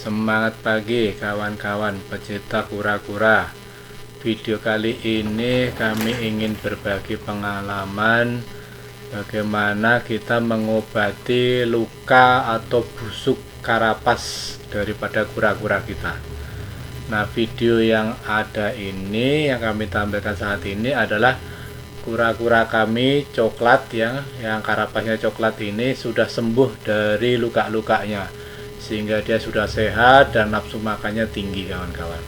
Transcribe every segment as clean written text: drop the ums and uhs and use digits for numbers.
Semangat pagi kawan-kawan pecinta kura-kura. Video kali ini kami ingin berbagi pengalaman bagaimana kita mengobati luka atau busuk karapas daripada kura-kura kita. Nah, video yang ada ini yang kami tampilkan saat ini adalah kura-kura kami coklat yang karapasnya coklat ini sudah sembuh dari luka-lukanya, sehingga dia sudah sehat dan nafsu makannya tinggi kawan-kawan.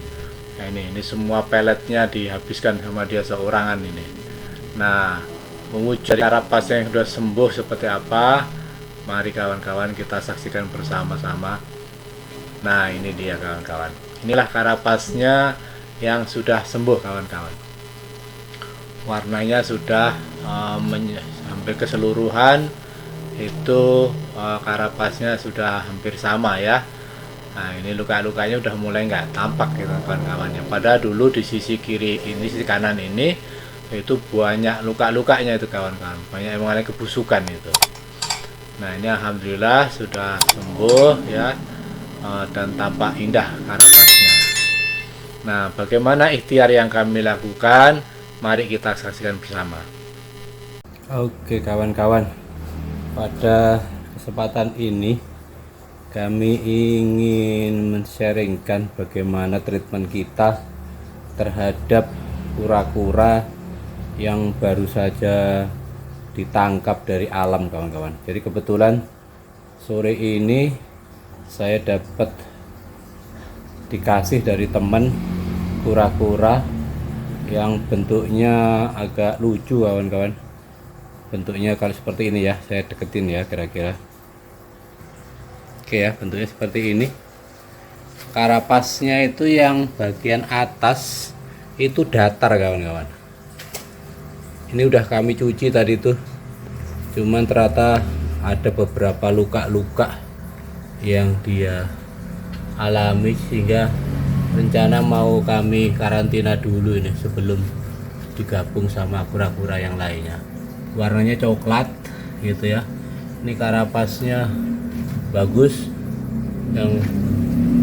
Nah, ini semua peletnya dihabiskan sama dia seorangan ini. Nah, mewujud karapasnya yang sudah sembuh seperti apa, mari kawan-kawan kita saksikan bersama-sama. Nah, ini dia kawan-kawan, inilah karapasnya yang sudah sembuh kawan-kawan. Warnanya sudah hampir keseluruhan itu, karapasnya sudah hampir sama ya. Nah, ini luka-lukanya udah mulai nggak tampak gitu kawan-kawannya. Padahal dulu di sisi kiri ini, sisi kanan ini itu banyak luka-lukanya itu kawan-kawan, banyak yang mengalami kebusukan itu. Nah, ini alhamdulillah sudah sembuh ya, dan tampak indah karapasnya. Nah, bagaimana ikhtiar yang kami lakukan? Mari kita saksikan bersama. Oke kawan-kawan, pada kesempatan ini kami ingin men-sharingkan bagaimana treatment kita terhadap kura-kura yang baru saja ditangkap dari alam kawan-kawan. Jadi kebetulan sore ini saya dapat dikasih dari teman kura-kura yang bentuknya agak lucu kawan-kawan. Bentuknya kalau seperti ini ya, saya deketin ya kira-kira. Oke ya, bentuknya seperti ini. Karapasnya itu yang bagian atas itu datar kawan-kawan. Ini udah kami cuci tadi tuh, cuman ternyata ada beberapa luka-luka yang dia alami, sehingga rencana mau kami karantina dulu ini sebelum digabung sama kura-kura yang lainnya. Warnanya coklat gitu ya. Ini karapasnya bagus, yang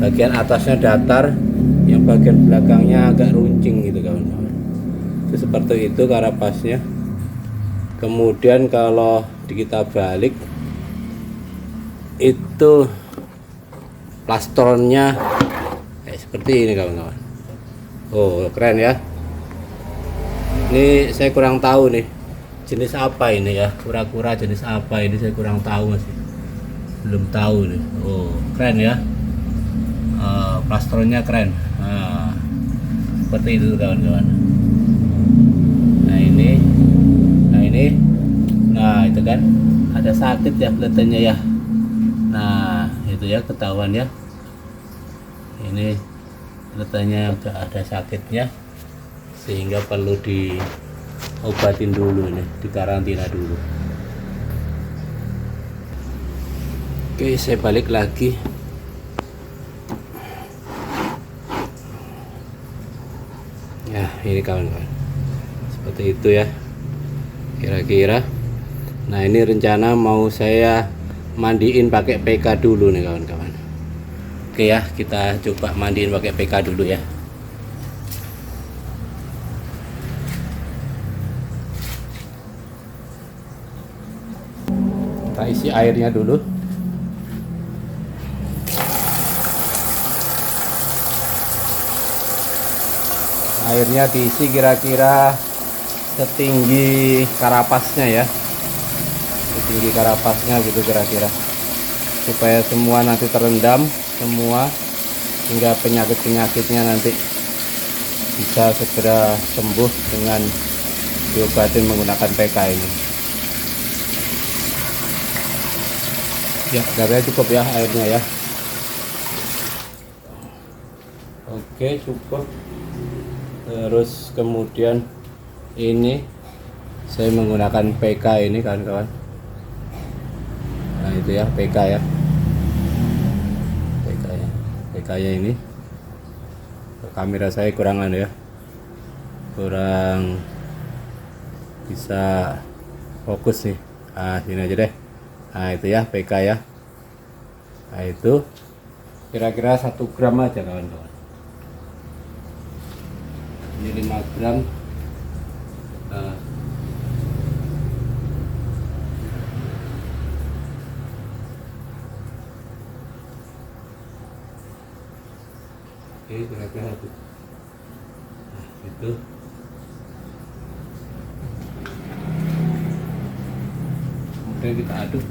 bagian atasnya datar, yang bagian belakangnya agak runcing gitu kawan-kawan. Itu seperti itu karapasnya. Kemudian kalau kita balik itu plastronnya seperti ini kawan-kawan. Oh, keren ya. Ini saya kurang tahu nih jenis apa ini ya, kura-kura jenis apa ini, saya kurang tahu, masih belum tahu nih. Oh, keren ya. Plastronnya keren. Nah, seperti itu kawan-kawan. Nah itu kan ada sakit ya kelihatannya ya. Nah, itu ya ketahuan ya. Ini kelihatannya udah ada sakitnya, sehingga perlu diobatin dulu ini, dikarantina dulu. Oke, saya balik lagi. Ya, ini kawan-kawan, seperti itu ya kira-kira. Nah, ini rencana mau saya mandiin pakai PK dulu nih kawan-kawan. Oke ya, kita coba mandiin pakai PK dulu ya. Kita isi airnya dulu. Airnya diisi kira-kira setinggi karapasnya ya. Setinggi karapasnya gitu kira-kira. Supaya semua nanti terendam semua, hingga penyakit-penyakitnya nanti bisa segera sembuh dengan diobatin menggunakan PK ini. Ya, garamnya cukup ya airnya ya. Oke, cukup. Terus kemudian ini saya menggunakan PK ini kawan-kawan. Nah, itu ya PK ya. PK-nya ini. Kamera saya kurang ya. Kurang bisa fokus nih. Sini aja deh. Nah, itu ya PK ya. Nah, itu kira-kira 1 gram aja kawan-kawan. Ini 5 gram. Oke, kira-kira itu. Nah, itu. Kemudian kita aduk.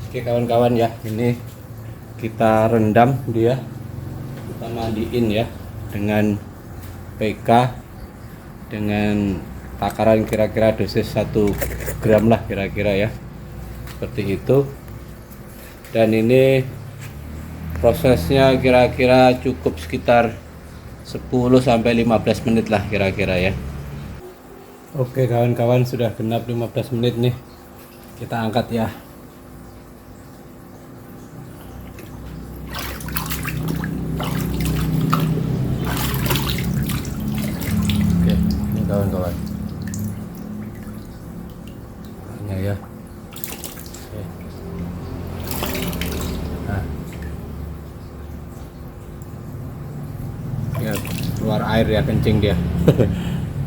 Oke kawan-kawan ya, ini kita rendam dia, kita mandiin ya dengan PK dengan takaran kira-kira dosis 1 gram lah kira-kira ya, seperti itu. Dan ini prosesnya kira-kira cukup sekitar 10-15 menit lah kira-kira ya. Oke kawan-kawan, sudah genap 15 menit nih, kita angkat ya. Kawan-kawan, hanya ya. Oke. Nah, ya keluar air ya, kencing dia.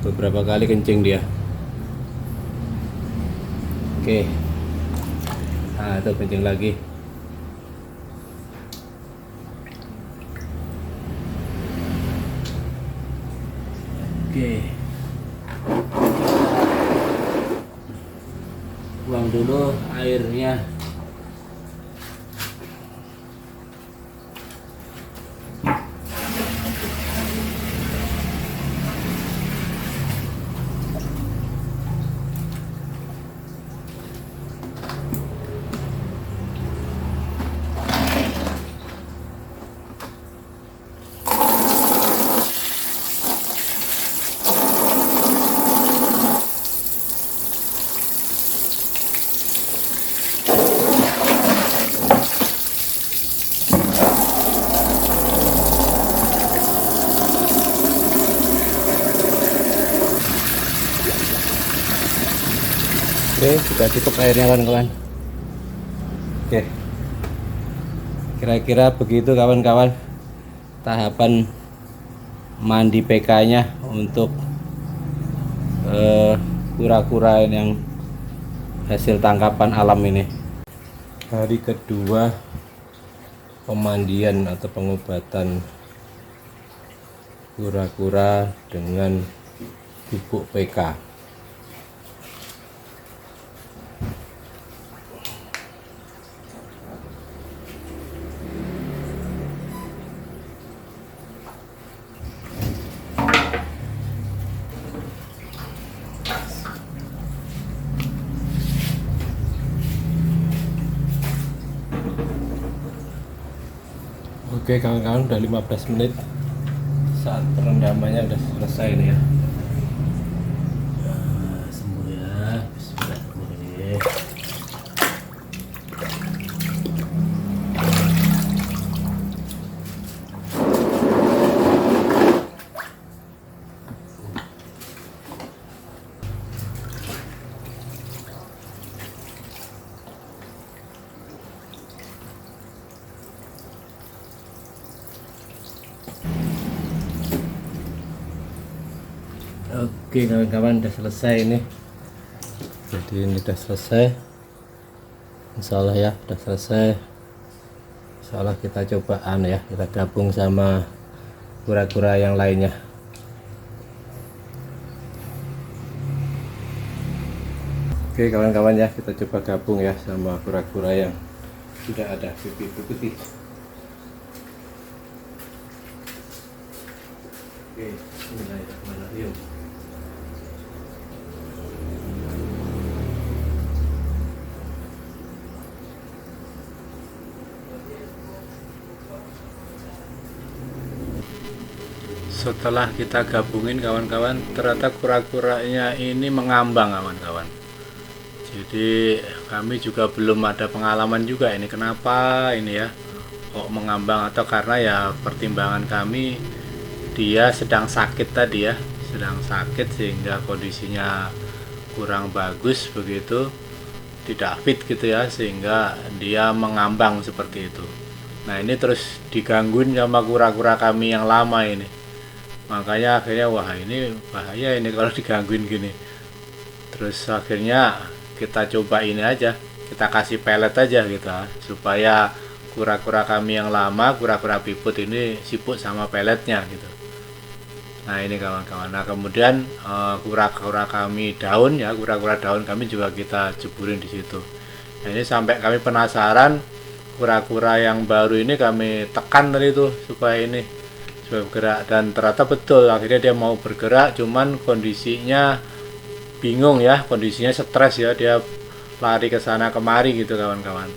Beberapa kali kencing dia. Oke, nah itu kencing lagi. Oke, buang dulu airnya. Oke, sudah cukup airnya kawan-kawan. Oke, kira-kira begitu kawan-kawan tahapan mandi PK nya untuk kura-kura yang hasil tangkapan alam ini. Hari kedua pemandian atau pengobatan kura-kura dengan pupuk PK. Oke kawan-kawan, udah 15 menit saat perendamannya udah selesai nih ya. Sembuh ya, bismillah. Oke kawan-kawan, udah selesai ini. Jadi ini udah selesai, insyaallah ya, udah selesai. Insyaallah kita cobaan ya, kita gabung sama kura-kura yang lainnya. Oke kawan-kawan ya, kita coba gabung ya sama kura-kura yang sudah ada pipi putih. Oke, bismillahirrahmanirrahim. setelah kita gabungin kawan-kawan, ternyata kura-kuranya ini mengambang kawan-kawan. Jadi kami juga belum ada pengalaman juga ini kenapa ini ya kok mengambang, atau karena ya pertimbangan kami dia sedang sakit tadi ya, sedang sakit sehingga kondisinya kurang bagus begitu, tidak fit gitu ya, sehingga dia mengambang seperti itu. Nah ini terus digangguin sama kura-kura kami yang lama ini, makanya akhirnya wah ini bahaya ini kalau digangguin gini. Terus akhirnya kita coba ini aja, kita kasih pelet aja gitu supaya kura-kura kami yang lama, kura-kura piput ini sibuk sama peletnya gitu. Nah ini kawan-kawan, nah kemudian kura-kura kami daun ya, kura-kura daun kami juga kita jeburin di situ. Nah ini sampai kami penasaran, kura-kura yang baru ini kami tekan tadi itu supaya bergerak, dan ternyata betul akhirnya dia mau bergerak, cuman kondisinya bingung ya, kondisinya stres ya, dia lari ke sana kemari gitu kawan-kawan.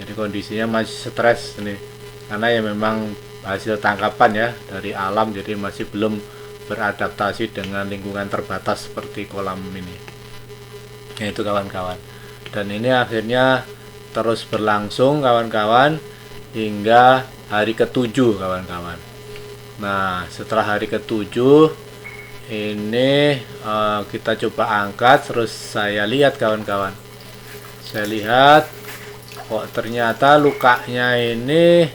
Jadi kondisinya masih stres nih, karena ya memang hasil tangkapan ya dari alam, jadi masih belum beradaptasi dengan lingkungan terbatas seperti kolam ini. Ya itu kawan-kawan. Dan ini akhirnya terus berlangsung kawan-kawan hingga hari ke-7 kawan-kawan. Nah setelah hari ke-7 ini kita coba angkat, terus saya lihat kawan-kawan, saya lihat kok ternyata lukanya ini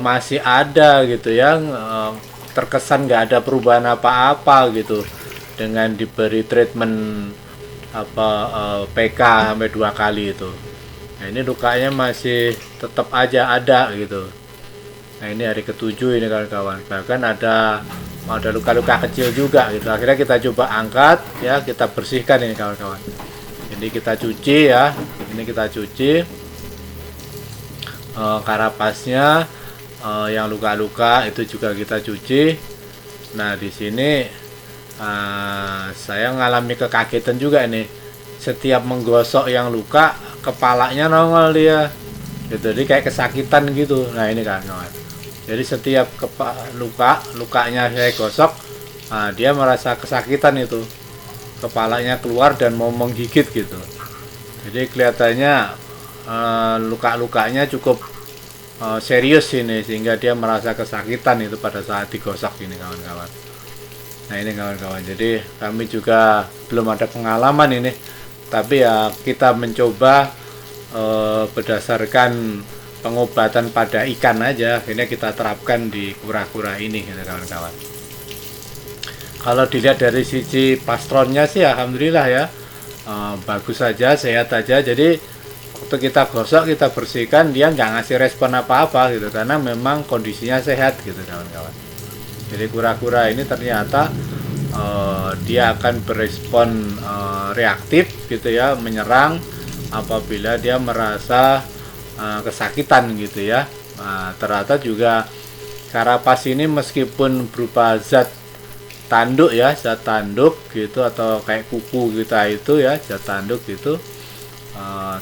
masih ada gitu ya, terkesan nggak ada perubahan apa-apa gitu dengan diberi treatment PK sampai 2 kali itu. Nah ini lukanya masih tetap aja ada gitu. Nah ini hari ke-7 ini kawan-kawan, bahkan ada luka-luka kecil juga gitu. Akhirnya kita coba angkat ya, kita bersihkan ini kawan-kawan. Ini kita cuci ya, ini kita cuci karapasnya, yang luka-luka itu juga kita cuci. Nah di sini saya mengalami kekagetan juga ini, setiap menggosok yang luka kepalanya nongol dia gitu, jadi kayak kesakitan gitu. Nah ini kawan-kawan, jadi setiap lukanya saya gosok, dia merasa kesakitan itu, kepalanya keluar dan mau menggigit gitu. Jadi kelihatannya luka-lukanya cukup serius ini, sehingga dia merasa kesakitan itu pada saat digosok ini kawan-kawan. Nah ini kawan-kawan, jadi kami juga belum ada pengalaman ini, tapi ya kita mencoba berdasarkan pengobatan pada ikan aja, akhirnya kita terapkan di kura-kura ini gitu kawan-kawan. Kalau dilihat dari sisi plastronnya sih alhamdulillah ya, bagus saja, sehat aja. Jadi waktu kita gosok, kita bersihkan, dia nggak ngasih respon apa-apa gitu, karena memang kondisinya sehat gitu kawan-kawan. Jadi kura-kura ini ternyata dia akan berespon reaktif gitu ya, menyerang apabila dia merasa kesakitan gitu ya. Nah, ternyata juga karapas ini meskipun berupa zat tanduk ya, zat tanduk gitu, atau kayak kuku kita itu ya, zat tanduk gitu,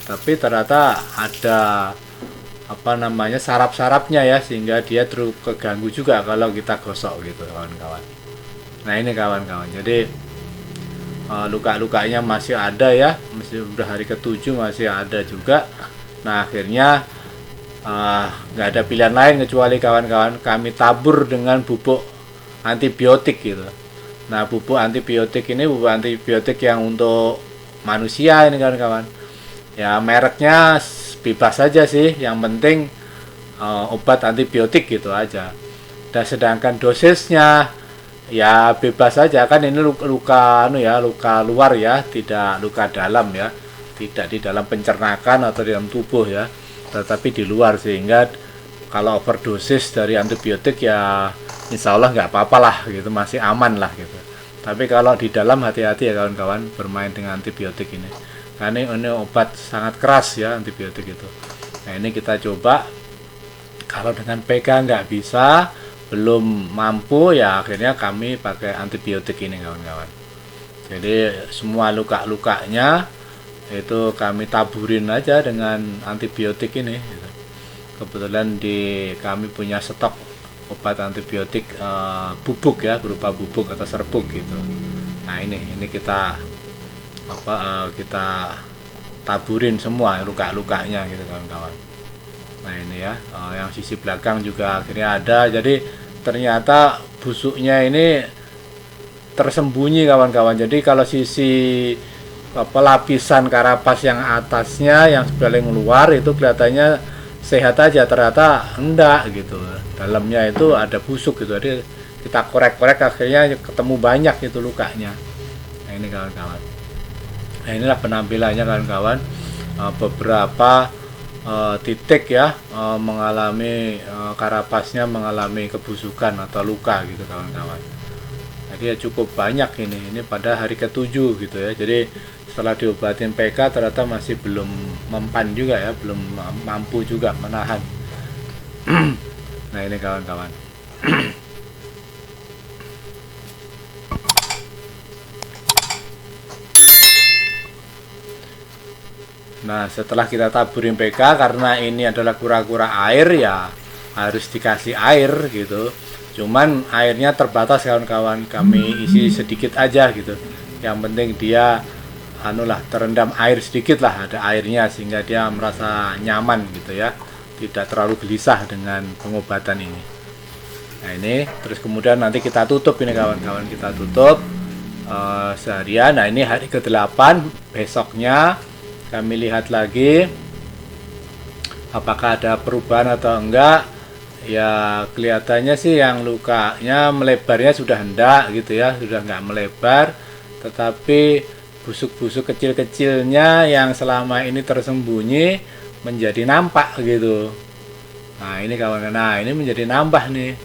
tapi ternyata ada sarap-sarapnya ya, sehingga dia terus keganggu juga kalau kita gosok gitu kawan-kawan. Nah ini kawan-kawan, jadi luka-lukanya masih ada ya, masih udah hari ke-7 masih ada juga. Nah akhirnya nggak ada pilihan lain kecuali kawan-kawan kami tabur dengan bubuk antibiotik gitu. Nah bubuk antibiotik ini bubuk antibiotik yang untuk manusia ini kawan-kawan. Ya mereknya bebas saja sih, yang penting obat antibiotik gitu aja. Dan sedangkan dosisnya ya bebas saja, kan ini luka luar ya, tidak luka dalam ya, tidak di dalam pencernaan atau di dalam tubuh ya, tetapi di luar, sehingga kalau overdosis dari antibiotik ya insya Allah nggak apa-apa lah gitu, masih aman lah gitu. Tapi kalau di dalam hati-hati ya kawan-kawan bermain dengan antibiotik ini, karena ini obat sangat keras ya antibiotik itu. Nah ini kita coba, kalau dengan PK nggak bisa, belum mampu ya akhirnya kami pakai antibiotik ini kawan-kawan. Jadi semua luka-lukanya itu kami taburin aja dengan antibiotik ini gitu. Kebetulan kami punya stok obat antibiotik bubuk ya, berupa bubuk atau serbuk gitu. Nah ini kita kita taburin semua luka-lukanya gitu kawan-kawan. Nah ini ya, yang sisi belakang juga akhirnya ada. Jadi ternyata busuknya ini tersembunyi kawan-kawan. Jadi kalau sisi lapisan karapas yang atasnya yang paling luar itu kelihatannya sehat aja, ternyata enggak gitu. Dalamnya itu ada busuk gitu. Jadi kita korek-korek akhirnya ketemu banyak itu lukanya. Nah ini kawan-kawan. Nah inilah penampilannya kawan-kawan. Beberapa titik ya mengalami karapasnya mengalami kebusukan atau luka gitu kawan-kawan. Jadi ya cukup banyak ini pada hari ke-7 gitu ya. Jadi setelah diobatin PK ternyata masih belum mempan juga ya, belum mampu juga menahan. Nah ini kawan-kawan. Nah setelah kita taburin PK, karena ini adalah kura-kura air ya harus dikasih air gitu. Cuman airnya terbatas kawan-kawan, kami isi sedikit aja gitu. Yang penting dia terendam air sedikit lah, ada airnya sehingga dia merasa nyaman gitu ya, tidak terlalu gelisah dengan pengobatan ini. Nah ini terus kemudian nanti kita tutup ini kawan-kawan, kita tutup seharian. Nah ini hari ke-8, besoknya kami lihat lagi apakah ada perubahan atau enggak. Ya kelihatannya sih yang lukanya melebarnya sudah hendak gitu ya, sudah enggak melebar, tetapi busuk-busuk kecil-kecilnya yang selama ini tersembunyi menjadi nampak gitu. Nah ini kawan-kawan, nah ini menjadi nambah nih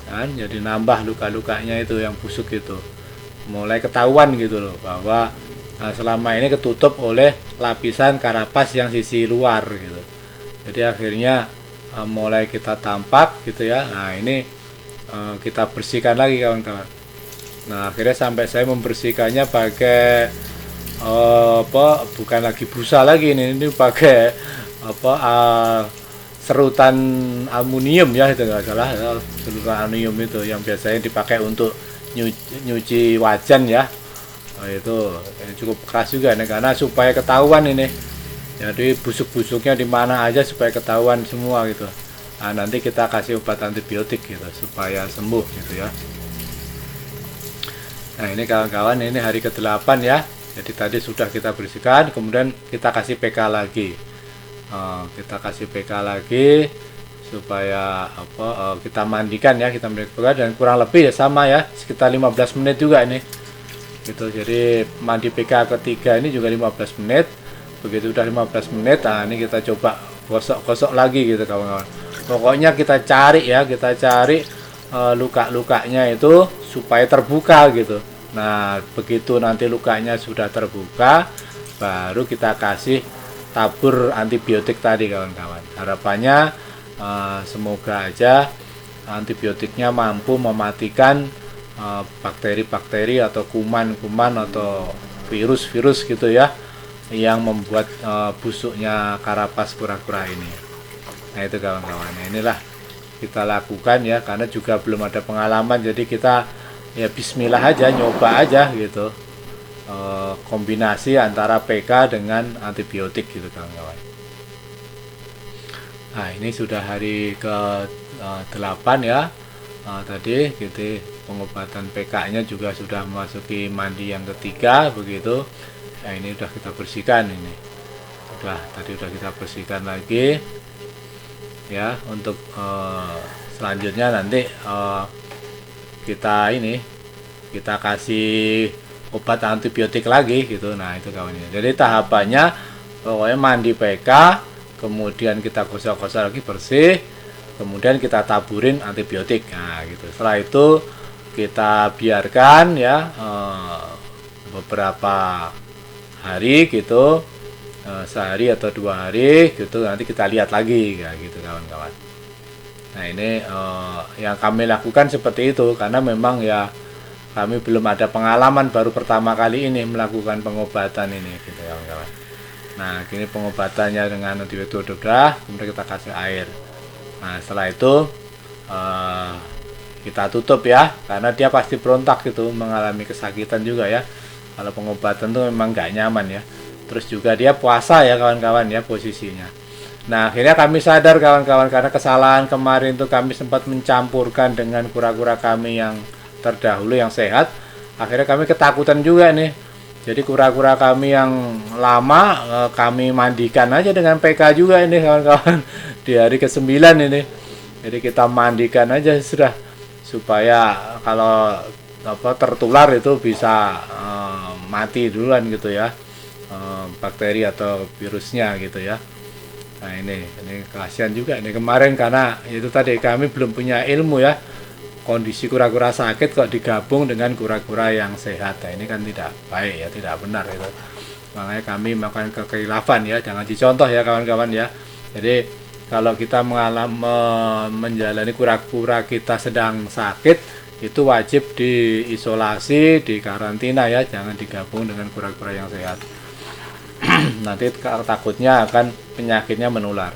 kan, jadi nambah luka-lukanya itu yang busuk itu, mulai ketahuan gitu loh bahwa selama ini ketutup oleh lapisan karapas yang sisi luar gitu. Jadi akhirnya mulai kita tampak gitu ya. Nah ini kita bersihkan lagi kawan-kawan. Nah akhirnya sampai saya membersihkannya pakai bukan lagi busa lagi, ini pakai serutan aluminium ya, itu nggak salah, serutan aluminium itu yang biasanya dipakai untuk nyuci wajan ya. Itu cukup keras juga nih, karena supaya ketahuan ini. Jadi busuk-busuknya di mana aja supaya ketahuan semua gitu. Nah, nanti kita kasih obat antibiotik gitu supaya sembuh gitu ya. Nah, ini kawan-kawan, ini hari ke-8 ya. Jadi tadi sudah kita bersihkan, kemudian kita kasih PK lagi. Kita kasih PK lagi supaya kita mandikan ya, kita mandikan, dan kurang lebih ya sama ya, sekitar 15 menit juga ini. Gitu. Jadi mandi PK ketiga ini juga 15 menit. Begitu udah 15 menit, nah ini kita coba gosok-gosok lagi gitu kawan-kawan. Pokoknya kita cari luka-lukanya itu supaya terbuka gitu. Nah begitu nanti lukanya sudah terbuka, baru kita kasih tabur antibiotik tadi kawan-kawan. Harapannya semoga aja antibiotiknya mampu mematikan bakteri-bakteri atau kuman-kuman atau virus-virus gitu ya, yang membuat busuknya karapas kura-kura ini. Nah itu kawan-kawan, inilah kita lakukan ya, karena juga belum ada pengalaman, jadi kita ya bismillah aja, nyoba aja gitu, kombinasi antara PK dengan antibiotik gitu kawan-kawan. Nah ini sudah hari ke-8 ya, tadi gitu, pengobatan PK nya juga sudah memasuki mandi yang ketiga begitu. Nah ini udah kita bersihkan, ini tadi udah kita bersihkan lagi ya. Untuk selanjutnya nanti kita kasih obat antibiotik lagi gitu. Nah itu kawannya, jadi tahapannya pokoknya mandi PK, kemudian kita gosok-gosok lagi bersih, kemudian kita taburin antibiotik. Nah gitu, setelah itu kita biarkan ya beberapa hari gitu, sehari atau 2 hari gitu, nanti kita lihat lagi kayak gitu kawan-kawan. Nah ini yang kami lakukan seperti itu, karena memang ya kami belum ada pengalaman, baru pertama kali ini melakukan pengobatan ini gitu kawan-kawan. Nah kini pengobatannya dengan antibiotik udah, kemudian kita kasih air. Nah setelah itu kita tutup ya, karena dia pasti berontak gitu, mengalami kesakitan juga ya. Kalau pengobatan tuh memang nggak nyaman ya. Terus juga dia puasa ya kawan-kawan ya posisinya. Nah akhirnya kami sadar kawan-kawan, karena kesalahan kemarin tuh kami sempat mencampurkan dengan kura-kura kami yang terdahulu yang sehat. Akhirnya kami ketakutan juga nih. Jadi kura-kura kami yang lama kami mandikan aja dengan PK juga ini kawan-kawan di hari ke-9 ini. Jadi kita mandikan aja sudah, supaya kalau tertular itu bisa mati duluan gitu ya, bakteri atau virusnya gitu ya. Nah ini kasihan juga ini kemarin, karena itu tadi kami belum punya ilmu ya, kondisi kura-kura sakit kok digabung dengan kura-kura yang sehat. Nah, ini kan tidak baik ya, tidak benar itu. Makanya kami melakukan kekhilafan ya, jangan dicontoh ya kawan-kawan ya. Jadi kalau kita menjalani kura-kura kita sedang sakit, itu wajib diisolasi, dikarantina ya, jangan digabung dengan kura-kura yang sehat. Nanti takutnya akan penyakitnya menular.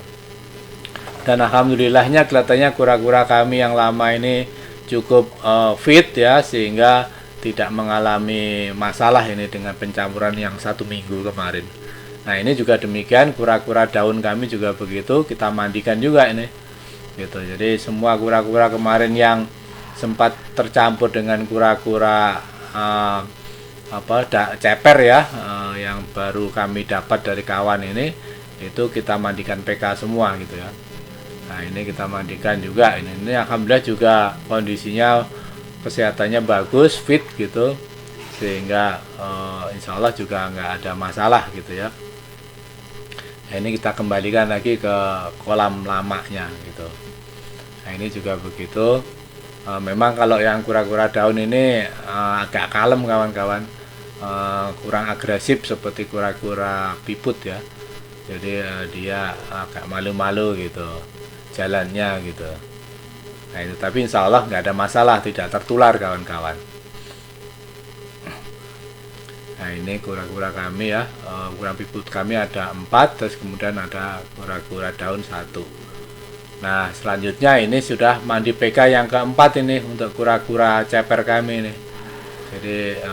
Dan alhamdulillahnya kelihatannya kura-kura kami yang lama ini cukup fit ya, sehingga tidak mengalami masalah ini dengan pencampuran yang 1 minggu kemarin. Nah ini juga demikian, kura-kura daun kami juga begitu, kita mandikan juga ini gitu. Jadi semua kura-kura kemarin yang sempat tercampur dengan kura-kura ceper ya, yang baru kami dapat dari kawan ini, itu kita mandikan PK semua gitu ya. Nah ini kita mandikan juga ini alhamdulillah juga kondisinya kesehatannya bagus, fit gitu, sehingga insya Allah juga nggak ada masalah gitu ya. Nah, ini kita kembalikan lagi ke kolam lamanya gitu. Nah ini juga begitu. Memang kalau yang kura-kura daun ini agak kalem kawan-kawan, kurang agresif seperti kura-kura piput ya. Jadi dia agak malu-malu gitu jalannya gitu. Nah itu, tapi insya Allah nggak ada masalah, tidak tertular kawan-kawan. Nah ini kura-kura kami ya, kura piput kami ada 4, terus kemudian ada kura-kura daun 1. Nah selanjutnya ini sudah mandi PK yang keempat ini untuk kura-kura ceper kami ini. Jadi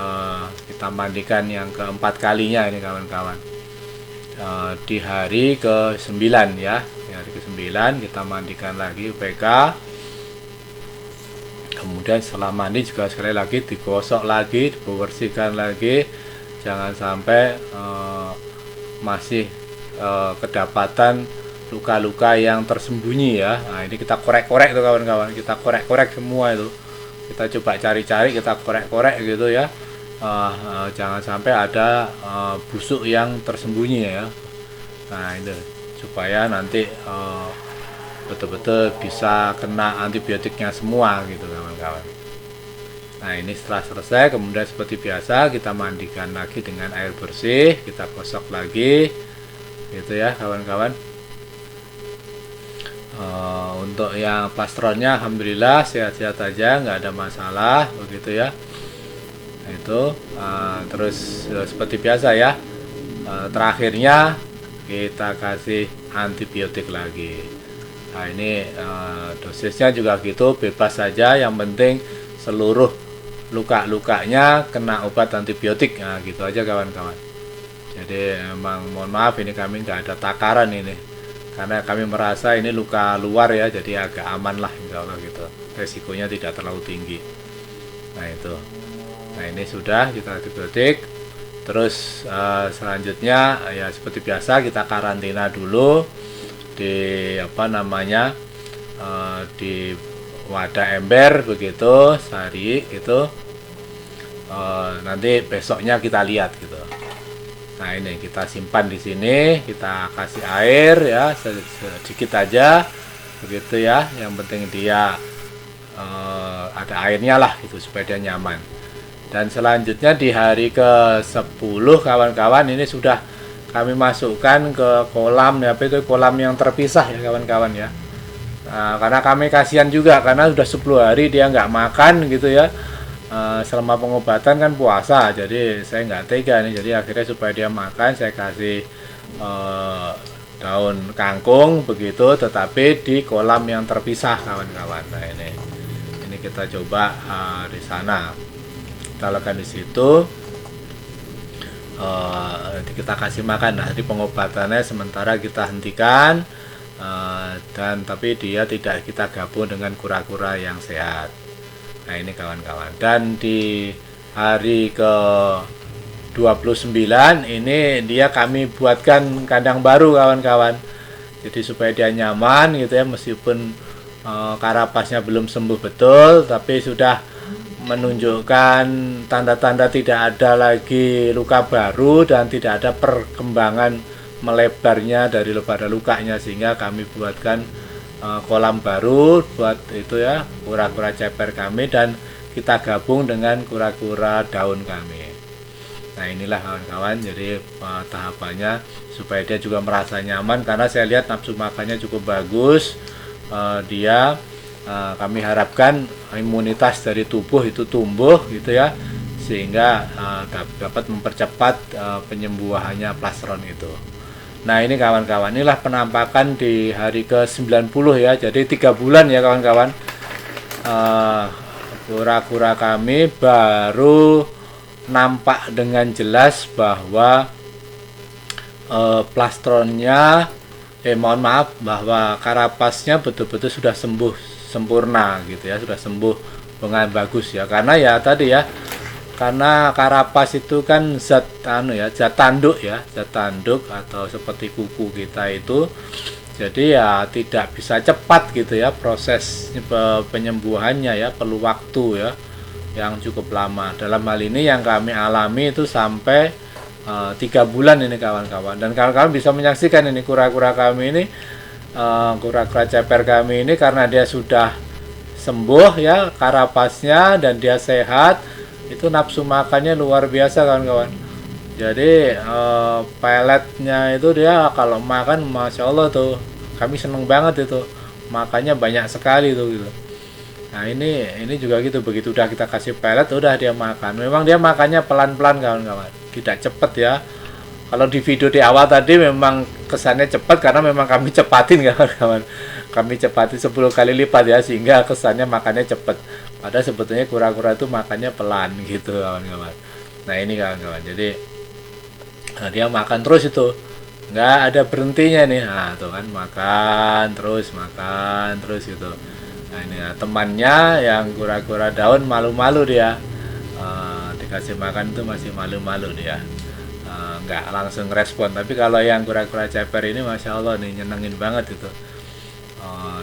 kita mandikan yang keempat kalinya ini kawan-kawan, di hari ke-9 ya. Di hari ke-9 kita mandikan lagi PK. Kemudian setelah mandi juga sekali lagi digosok lagi, dibersihkan lagi, jangan sampai masih kedapatan luka-luka yang tersembunyi ya. Nah ini kita korek-korek tuh kawan-kawan, kita korek-korek semua itu, kita coba cari-cari, kita korek-korek gitu ya. Jangan sampai ada busuk yang tersembunyi ya. Nah itu supaya nanti betul-betul bisa kena antibiotiknya semua gitu kawan-kawan. Nah ini setelah selesai, kemudian seperti biasa kita mandikan lagi dengan air bersih, kita gosok lagi gitu ya kawan-kawan. Untuk yang plastronnya alhamdulillah sehat-sehat aja, nggak ada masalah begitu ya. Nah, itu terus seperti biasa ya, terakhirnya kita kasih antibiotik lagi. Nah ini dosisnya juga gitu, bebas saja, yang penting seluruh luka-lukanya kena obat antibiotik. Nah gitu aja kawan-kawan. Jadi emang mohon maaf ini kami nggak ada takaran ini, karena kami merasa ini luka luar ya, jadi agak aman lah insya Allah gitu, resikonya tidak terlalu tinggi. Nah itu, nah ini sudah kita antibiotik. Terus selanjutnya ya seperti biasa kita karantina dulu di di wadah ember begitu sehari gitu. Nanti besoknya kita lihat gitu. Nah ini kita simpan di sini, kita kasih air ya sedikit aja begitu ya, yang penting dia ada airnya lah gitu supaya dia nyaman. Dan selanjutnya di hari ke-10 kawan-kawan ini sudah kami masukkan ke kolam ya, itu kolam yang terpisah ya kawan-kawan ya. Nah, karena kami kasihan juga, karena sudah 10 hari dia nggak makan gitu ya. Selama pengobatan kan puasa, jadi saya nggak tega nih, jadi akhirnya supaya dia makan saya kasih daun kangkung begitu, tetapi di kolam yang terpisah kawan-kawan. Nah ini kita coba di sana. Kita lakukan di situ, kita kasih makan. Nah, di pengobatannya sementara kita hentikan, dan tapi dia tidak kita gabung dengan kura-kura yang sehat. Nah, ini kawan-kawan. Dan di hari ke 29 ini dia kami buatkan kandang baru kawan-kawan. Jadi supaya dia nyaman gitu ya, meskipun karapasnya belum sembuh betul, tapi sudah menunjukkan tanda-tanda tidak ada lagi luka baru dan tidak ada perkembangan melebarnya daripada lukanya, sehingga kami buatkan kolam baru buat itu ya kura-kura ceper kami, dan kita gabung dengan kura-kura daun kami. Nah, inilah kawan-kawan, jadi tahapannya supaya dia juga merasa nyaman, karena saya lihat nafsu makannya cukup bagus. Kami harapkan imunitas dari tubuh itu tumbuh gitu ya, sehingga dapat mempercepat penyembuhannya plastron itu. Nah, ini kawan-kawan, inilah penampakan di hari ke-90 ya. Jadi 3 bulan ya kawan-kawan, kura-kura kami baru nampak dengan jelas bahwa plastronnya bahwa karapasnya betul-betul sudah sembuh sempurna gitu ya, sudah sembuh dengan bagus ya. Karena ya tadi ya, karena karapas itu kan zat tanduk atau seperti kuku kita itu, jadi ya tidak bisa cepat gitu ya proses penyembuhannya ya, perlu waktu ya yang cukup lama. Dalam hal ini yang kami alami itu sampai 3 bulan ini kawan-kawan, dan kawan-kawan bisa menyaksikan ini kura-kura kami ini, kura-kura ceper kami ini, karena dia sudah sembuh ya karapasnya dan dia sehat, itu nafsu makannya luar biasa kawan-kawan. Jadi peletnya itu dia kalau makan masya Allah tuh, kami seneng banget itu, makannya banyak sekali tuh gitu. Nah, ini juga gitu, begitu udah kita kasih pelet udah dia makan. Memang dia makannya pelan-pelan kawan-kawan, tidak cepet ya. Kalau di video di awal tadi memang kesannya cepat karena memang kami cepatin kawan-kawan. Kami cepatin 10 kali lipat ya, sehingga kesannya makannya cepat. Padahal sebetulnya kura-kura itu makannya pelan gitu kawan-kawan. Nah, ini kawan-kawan. Jadi dia makan terus itu, nggak ada berhentinya nih. Nah, tuh kan makan terus gitu. Nah, ini temannya yang kura-kura daun malu-malu dia, dikasih makan itu masih malu-malu dia, nggak langsung respon. Tapi kalau yang kura-kura ceper ini masya Allah nih, nyenengin banget itu.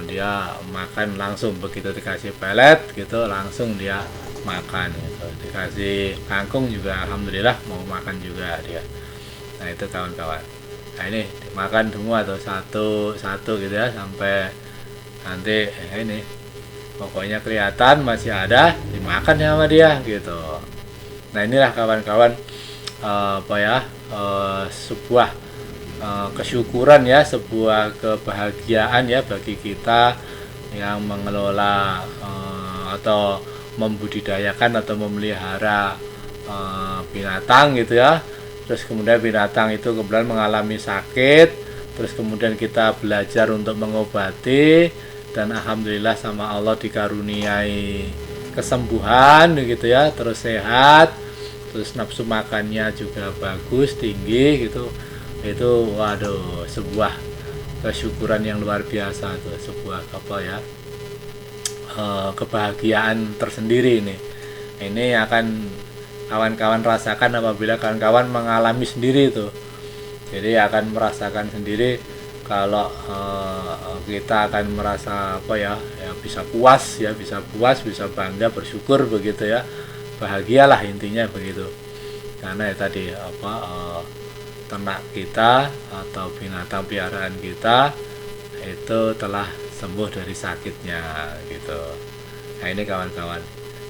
Dia makan langsung, begitu dikasih pelet gitu langsung dia makan gitu. Dikasih kangkung juga alhamdulillah mau makan juga dia. Nah, itu kawan-kawan. Nah, ini dimakan semua tuh satu gitu ya, sampai nanti ini pokoknya kelihatan masih ada dimakan sama dia gitu. Nah, inilah kawan-kawan sebuah kesyukuran ya, sebuah kebahagiaan ya bagi kita yang mengelola atau membudidayakan atau memelihara binatang gitu ya. Terus kemudian binatang itu kemudian mengalami sakit, terus kemudian kita belajar untuk mengobati, dan alhamdulillah sama Allah dikaruniai kesembuhan gitu ya, terus sehat, terus nafsu makannya juga bagus, tinggi gitu. Itu waduh, sebuah kesyukuran yang luar biasa tuh, sebuah kebahagiaan tersendiri ini. Ini akan kawan-kawan rasakan apabila kawan-kawan mengalami sendiri itu. Jadi akan merasakan sendiri kalau kita akan merasa bisa puas ya, bisa bangga, bersyukur begitu ya, bahagialah intinya begitu. Karena ya tadi ternak kita atau binatang piaraan kita itu telah sembuh dari sakitnya gitu. Nah, ini kawan-kawan.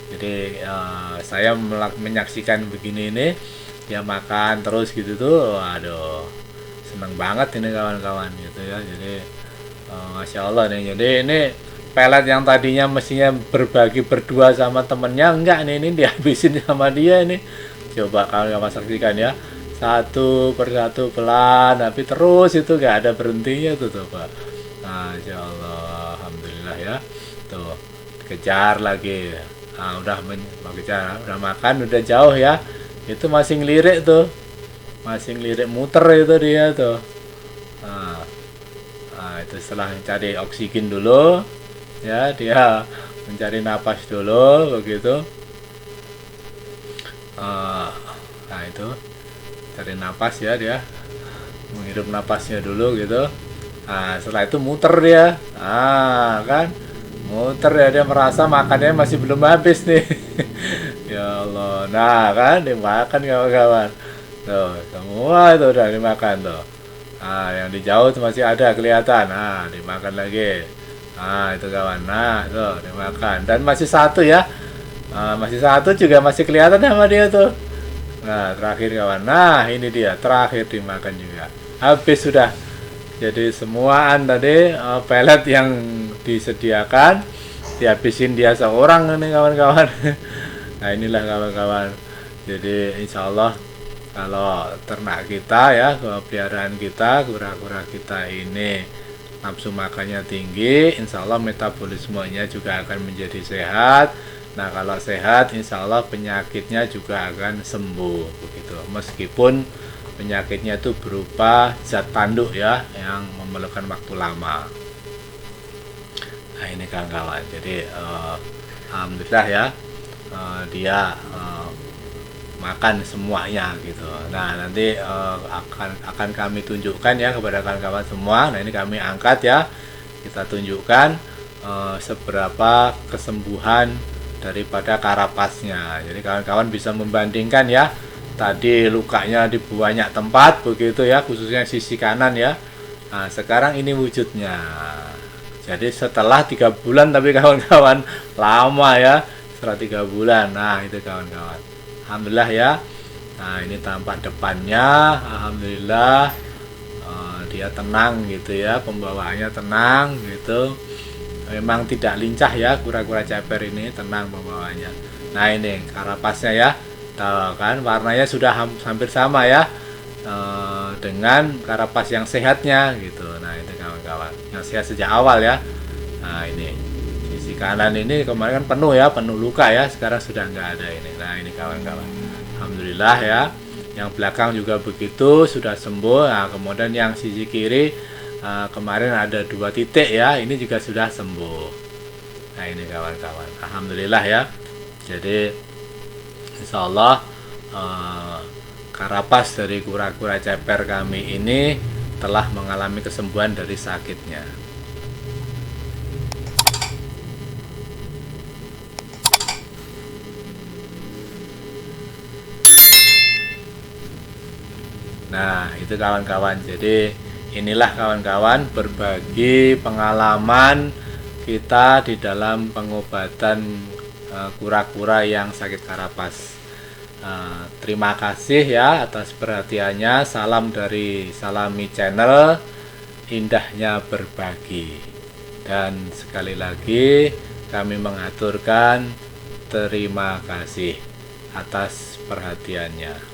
Jadi saya menyaksikan begini ini, dia makan terus gitu tuh, waduh, seneng banget ini kawan-kawan gitu ya. Jadi masya Allah nih. Jadi ini pelet yang tadinya mestinya berbagi berdua sama temennya, enggak nih, ini dihabisin sama dia ini. Coba kawan-kawan saksikan ya, satu persatu pelan, tapi terus itu gak ada berhentinya tuh Pak. Masya Allah, alhamdulillah ya. Tuh kejar lagi. Nah, udah kejar, udah makan, udah jauh ya, itu masih ngelirik tuh, masih ngelirik muter itu dia tuh. Nah, itu setelah mencari oksigen dulu ya, dia mencari napas dulu begitu. Nah itu cari napas ya, dia menghirup napasnya dulu gitu. Nah setelah itu muter dia, kan muter ya, dia merasa makannya masih belum habis nih. Ya Allah, nah kan dimakan kawan-kawan tuh, semua itu udah dimakan tuh. Nah yang di jauh tuh masih ada kelihatan, nah dimakan lagi. Nah itu kawan, nah tuh dimakan, dan masih satu ya. Masih satu juga masih kelihatan sama dia tuh. Nah terakhir kawan, nah ini dia terakhir dimakan juga, habis sudah. Jadi semuaan tadi pelet yang disediakan dihabisin dia seorang nih kawan-kawan. Nah inilah kawan-kawan, jadi insya Allah kalau ternak kita ya, peliharaan kita, kura-kura kita ini nafsu makannya tinggi, insya Allah metabolismenya juga akan menjadi sehat. Nah kalau sehat, insya Allah penyakitnya juga akan sembuh begitu. Meskipun penyakitnya itu berupa zat tanduk ya, yang memerlukan waktu lama. Nah ini kawan-kawan, jadi alhamdulillah ya, dia makan semuanya gitu. Nah nanti akan kami tunjukkan ya kepada kawan-kawan semua. Nah ini kami angkat ya, kita tunjukkan seberapa kesembuhan daripada karapasnya. Jadi kawan-kawan bisa membandingkan ya, tadi lukanya di banyak tempat begitu ya, khususnya sisi kanan ya. Nah sekarang ini wujudnya. Jadi setelah 3 bulan, tapi kawan-kawan lama ya, setelah 3 bulan. Nah itu kawan-kawan, alhamdulillah ya. Nah ini tampak depannya, alhamdulillah dia tenang gitu ya, pembawaannya tenang gitu. Memang tidak lincah ya, kura-kura ceper ini tenang pembawaannya. Nah ini karapasnya ya, tahu kan warnanya sudah hampir sama ya dengan karapas yang sehatnya gitu. Nah itu kawan-kawan, yang sehat sejak awal ya. Nah ini sisi kanan ini kemarin kan penuh ya, penuh luka ya, sekarang sudah nggak ada ini. Nah ini kawan-kawan, alhamdulillah ya. Yang belakang juga begitu, sudah sembuh. Nah kemudian yang sisi kiri kemarin ada 2 titik ya, ini juga sudah sembuh. Nah ini kawan-kawan, alhamdulillah ya. Jadi insya Allah karapas dari kura-kura ceper kami ini telah mengalami kesembuhan dari sakitnya. Nah itu kawan-kawan, jadi inilah kawan-kawan berbagi pengalaman kita di dalam pengobatan kura-kura yang sakit karapas. Terima kasih ya atas perhatiannya. Salam dari Salami Channel, indahnya berbagi. Dan sekali lagi kami mengaturkan terima kasih atas perhatiannya.